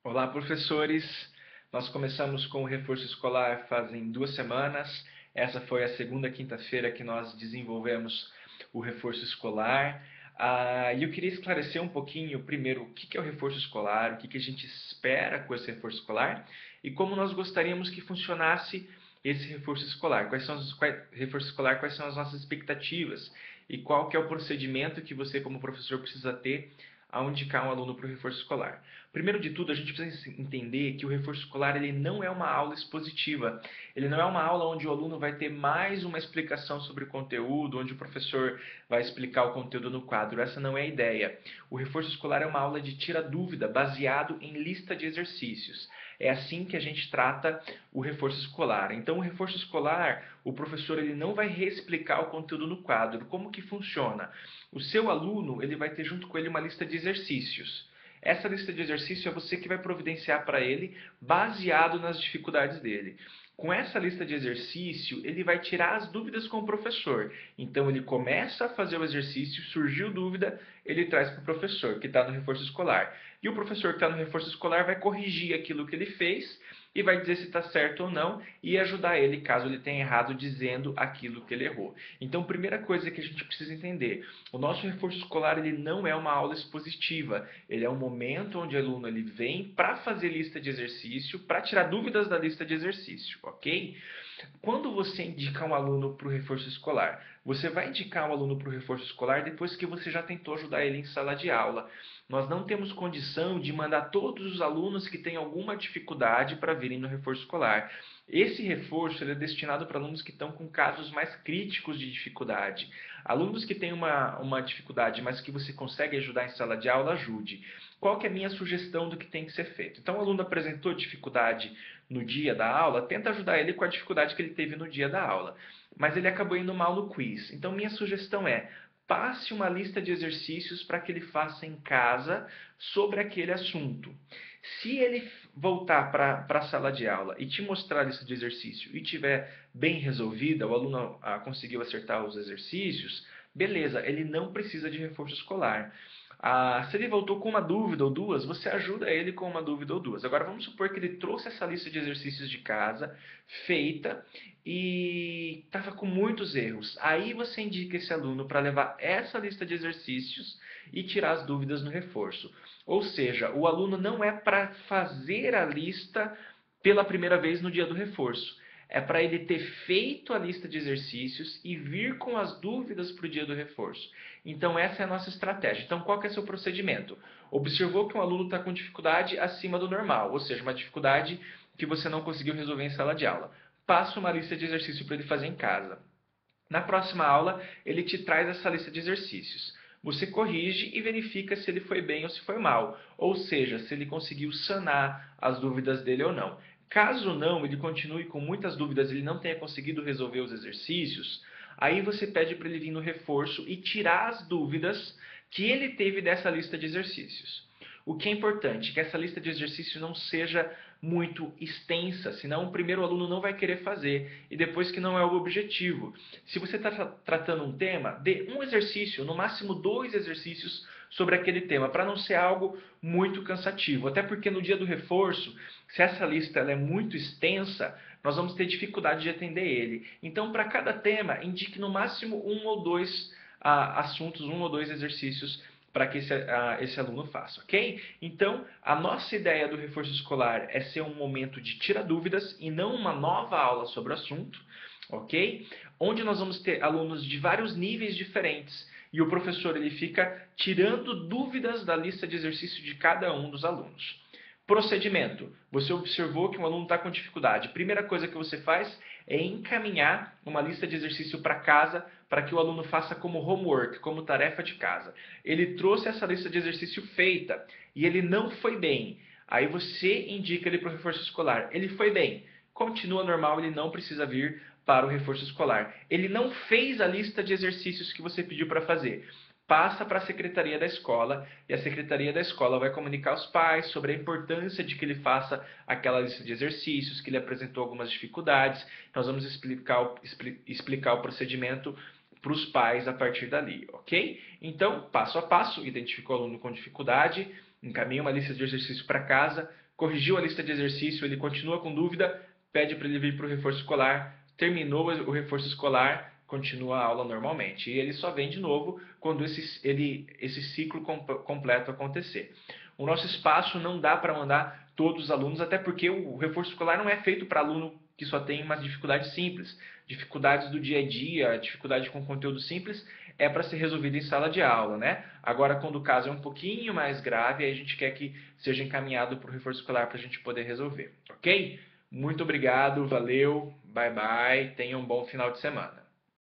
Olá, professores! Nós começamos com o reforço escolar fazem 2 semanas. Essa foi a segunda quinta-feira que nós desenvolvemos o reforço escolar. E eu queria esclarecer um pouquinho, primeiro, o que é o reforço escolar, o que a gente espera com esse reforço escolar e como nós gostaríamos que funcionasse esse reforço escolar. Reforço escolar, quais são as nossas expectativas e qual que é o procedimento que você, como professor, precisa ter ao indicar um aluno para o reforço escolar. Primeiro de tudo, a gente precisa entender que o reforço escolar ele não é uma aula expositiva. Ele não é uma aula onde o aluno vai ter mais uma explicação sobre o conteúdo, onde o professor vai explicar o conteúdo no quadro. Essa não é a ideia. O reforço escolar é uma aula de tira-dúvida, baseado em lista de exercícios. É assim que a gente trata o reforço escolar. Então, o reforço escolar, o professor ele não vai reexplicar o conteúdo no quadro. Como que funciona? O seu aluno ele vai ter junto com ele uma lista de exercícios. Essa lista de exercícios é você que vai providenciar para ele, baseado nas dificuldades dele. Com essa lista de exercício, ele vai tirar as dúvidas com o professor. Então, ele começa a fazer o exercício, surgiu dúvida, ele traz para o professor, que está no reforço escolar. E o professor que está no reforço escolar vai corrigir aquilo que ele fez e vai dizer se está certo ou não e ajudar ele, caso ele tenha errado, dizendo aquilo que ele errou. Então, primeira coisa que a gente precisa entender, o nosso reforço escolar ele não é uma aula expositiva, ele é um momento onde o aluno ele vem para fazer lista de exercício, para tirar dúvidas da lista de exercício, ok? Quando você indica um aluno para o reforço escolar, você vai indicar um aluno para o reforço escolar depois que você já tentou ajudar ele em sala de aula. Nós não temos condição de mandar todos os alunos que têm alguma dificuldade para virem no reforço escolar. Esse reforço ele é destinado para alunos que estão com casos mais críticos de dificuldade. Alunos que têm uma dificuldade, mas que você consegue ajudar em sala de aula, ajude. Qual que é a minha sugestão do que tem que ser feito? Então, o aluno apresentou dificuldade no dia da aula, tenta ajudar ele com a dificuldade que ele teve no dia da aula. Mas ele acabou indo mal no quiz. Então, minha sugestão é, passe uma lista de exercícios para que ele faça em casa sobre aquele assunto. Se ele voltar para a sala de aula e te mostrar a lista de exercício e tiver bem resolvida, o aluno conseguiu acertar os exercícios, beleza, ele não precisa de reforço escolar. Se ele voltou com uma dúvida ou duas, você ajuda ele com uma dúvida ou duas. Agora, vamos supor que ele trouxe essa lista de exercícios de casa, feita, e estava com muitos erros. Aí você indica esse aluno para levar essa lista de exercícios e tirar as dúvidas no reforço. Ou seja, o aluno não é para fazer a lista pela primeira vez no dia do reforço. É para ele ter feito a lista de exercícios e vir com as dúvidas para o dia do reforço. Então, essa é a nossa estratégia. Então, qual que é o seu procedimento? Observou que um aluno está com dificuldade acima do normal, ou seja, uma dificuldade que você não conseguiu resolver em sala de aula. Passa uma lista de exercícios para ele fazer em casa. Na próxima aula, ele te traz essa lista de exercícios. Você corrige e verifica se ele foi bem ou se foi mal, ou seja, se ele conseguiu sanar as dúvidas dele ou não. Caso não, ele continue com muitas dúvidas, ele não tenha conseguido resolver os exercícios, aí você pede para ele vir no reforço e tirar as dúvidas que ele teve dessa lista de exercícios. O que é importante é que essa lista de exercícios não seja muito extensa, senão o primeiro aluno não vai querer fazer e depois que não é o objetivo. Se você está tratando um tema, dê um exercício, no máximo 2 exercícios sobre aquele tema, para não ser algo muito cansativo. Até porque no dia do reforço, se essa lista ela é muito extensa, nós vamos ter dificuldade de atender ele. Então, para cada tema, indique no máximo 1 ou 2 assuntos, 1 ou 2 exercícios para que esse aluno faça, ok? Então, a nossa ideia do reforço escolar é ser um momento de tirar dúvidas e não uma nova aula sobre o assunto, ok? Onde nós vamos ter alunos de vários níveis diferentes e o professor ele fica tirando dúvidas da lista de exercício de cada um dos alunos. Procedimento. Você observou que um aluno está com dificuldade. Primeira coisa que você faz é encaminhar uma lista de exercício para casa para que o aluno faça como homework, como tarefa de casa. Ele trouxe essa lista de exercício feita e ele não foi bem. Aí você indica ele para o reforço escolar. Ele foi bem. Continua normal, ele não precisa vir para o reforço escolar. Ele não fez a lista de exercícios que você pediu para fazer. Passa para a secretaria da escola e a secretaria da escola vai comunicar aos pais sobre a importância de que ele faça aquela lista de exercícios, que ele apresentou algumas dificuldades. Nós vamos explicar o procedimento para os pais a partir dali, ok? Então, passo a passo, identificou o aluno com dificuldade, encaminha uma lista de exercícios para casa, corrigiu a lista de exercício, ele continua com dúvida, pede para ele vir para o reforço escolar, terminou o reforço escolar, continua a aula normalmente. E ele só vem de novo quando esse ciclo completo acontecer. O nosso espaço não dá para mandar todos os alunos, até porque o reforço escolar não é feito para aluno que só tem umas dificuldades simples. Dificuldades do dia a dia, dificuldade com conteúdo simples, é para ser resolvido em sala de aula, né? Agora, quando o caso é um pouquinho mais grave, aí a gente quer que seja encaminhado para o reforço escolar para a gente poder resolver, ok? Muito obrigado, valeu, bye bye, tenha um bom final de semana.